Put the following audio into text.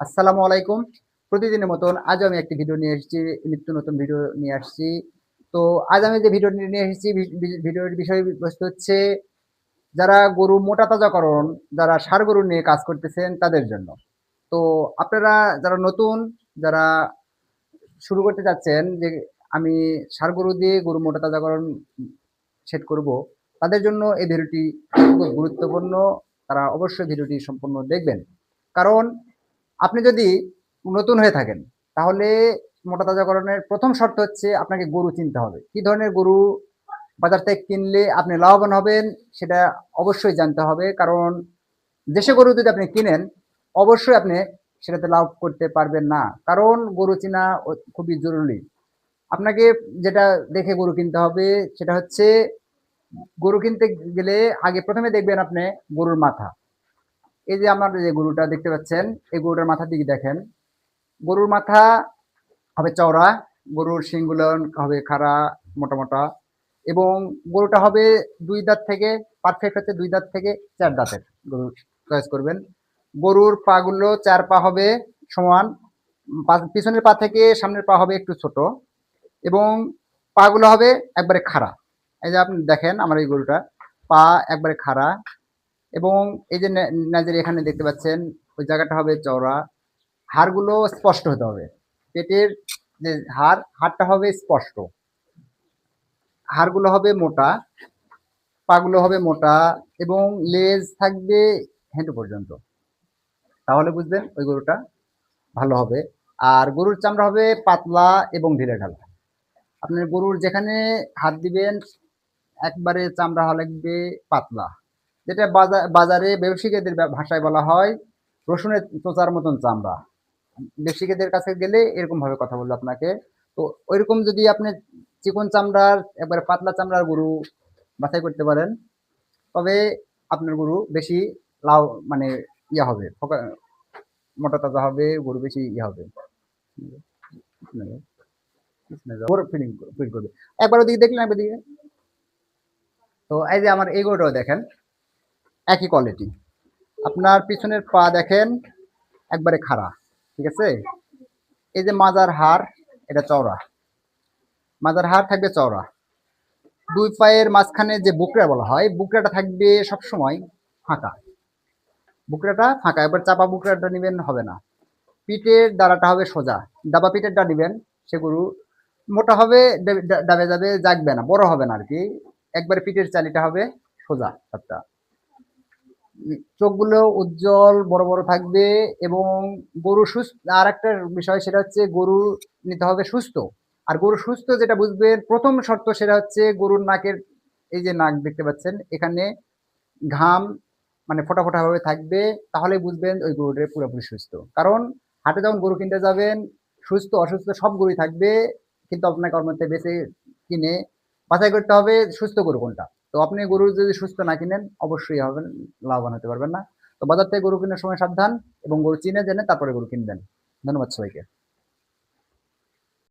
আসসালামু আলাইকুম। প্রতিদিনের মতন আজও আমি একটি ভিডিও নিয়ে এসেছি, নিত্য নতুন ভিডিও নিয়ে আসছি। তো আজ আমি যে ভিডিওটি নিয়ে এসেছি ভিডিওর বিষয়বস্তু হচ্ছে যারা গরু মোটা তাজাকরণ, যারা ষাঁড় গরু নিয়ে কাজ করতেছেন তাদের জন্য। তো আপনারা যারা নতুন, যারা শুরু করতে চাচ্ছেন যে আমি ষাঁড় গরু দিয়ে গরু মোটা তাজাকরণ সেট করব, তাদের জন্য এই ভিডিওটি খুব গুরুত্বপূর্ণ। তারা অবশ্যই ভিডিওটি সম্পূর্ণ দেখবেন। কারণ আপনি যদি নতুন হয়ে থাকেন তাহলে মোটা তাজাকরণের প্রথম শর্ত হচ্ছে আপনাকে গরু চিনতে হবে। কি ধরনের গরু বাজার থেকে কিনলে আপনি লাভবান হবেন সেটা অবশ্যই জানতে হবে। কারণ দেশি গরু যদি আপনি কিনেন অবশ্যই আপনি সেটাতে লাভ করতে পারবেন না। কারণ গরু চেনা খুবই জরুরি। আপনাকে যেটা দেখে গরু কিনতে হবে সেটা হচ্ছে গরু কিনতে গেলে আগে প্রথমে দেখবেন আপনি গরুর মাথা। এই যে আমার যে গরুটা দেখতে পাচ্ছেন, এই গরুটার মাথার দিকে দেখেন। গরুর মাথা হবে চওড়া, গরুর শিংগুলো হবে খাড়া, মোটা মোটা, এবং গরুটা হবে ২ দাঁত থেকে, পারফেক্ট হচ্ছে ২ দাঁত থেকে ৪ দাঁতের গরু চয়েস করবেন। গরুর পাগুলো ৪ পা হবে সমান, পিছনের পা থেকে সামনের পা হবে একটু ছোট, এবং পাগুলো হবে একবারে খাড়া। এই যে আপনি দেখেন আমার এই গরুটা পা একবারে খাড়া, এবং এই যে নেজের এখানে দেখতে পাচ্ছেন ওই জায়গাটা হবে চওড়া। হাড়গুলো স্পষ্ট হতে হবে। পেটের যে হাড়টা হবে স্পষ্ট, হাড়গুলো হবে মোটা, পাগুলো হবে মোটা, এবং লেজ থাকবে হেঁটু পর্যন্ত। তাহলে বুঝবেন ওই গরুটা ভালো হবে। আর গরুর চামড়া হবে পাতলা এবং ঢিলেঢালা। আপনার গরুর যেখানে হাত দিবেন একবারে চামড়া হওয়া লাগবে পাতলা, যেটা বাজারে ব্যবসায়ীদের ভাষায় বলা হয় রসুনের চোচার মতন চামড়া। ব্যবসায়ীদের কাছে গেলে এরকম ভাবে কথা বলবো আপনাকে। তো ওইরকম যদি আপনি চিকন চামড়ার একবারে পাতলা চামড়ার গরু বাছাই করতে পারেন, তবে আপনার গরু বেশি লাভ মানে হবে, মোটা তাজা হবে, গরু বেশি হবে, ফিল করবে। একবার ওদিকে দেখলেন, একবার দিকে। তো এই যে আমার এই গরুটাও দেখেন একই কোয়ালিটি। আপনার পিছনের পা দেখেন একবারে খাড়া, ঠিক আছে। এই যে মাজার হাড়, এটা চওড়া, মাজার হাড় থাকবে চওড়া। দুই পায়ের মাঝখানে যে বুকরা বলা হয়, বুকরাটা থাকবে সবসময় ফাঁকা, বুকরাটা ফাঁকা। এবার চাপা বুকরাটা নিবেন হবে না। পিঠের দ্বারাটা হবে সোজা, ডাবা পিঠেরটা নিবেন, সে গরু মোটা হবে, ডাবে যাবে, জাগবে না, বড় হবে না আর কি। একবারে পিঠের চালিটা হবে সোজা একটা। চোখগুলো উজ্জ্বল বড় বড় থাকবে, এবং গরু সুস্থ। আর একটা বিষয় সেটা হচ্ছে গরু নিতে হবে সুস্থ। আর গরু সুস্থ যেটা বুঝবেন প্রথম শর্ত সেটা হচ্ছে গরুর নাকের, এই যে নাক দেখতে পাচ্ছেন এখানে ঘাম মানে ফোটা ফোটা ভাবে থাকবে, তাহলে বুঝবেন ওই গরুটা পুরোপুরি সুস্থ। কারণ হাটে যখন গরু কিনতে যাবেন সুস্থ অসুস্থ সব গরুই থাকবে, কিন্তু আপনাকে ওর মধ্যে বেছে কিনে বাছাই করতে হবে সুস্থ গরু কোনটা। তো আপনি গরু যদি সুস্থ না কিনেন অবশ্যই হবেন লাভবান হতে পারবেন না। তো বাজার থেকে গরু কেনার সময় সাবধান, এবং গরু চিনে জেনে তারপরে গরু কিনবেন। ধন্যবাদ সবাইকে।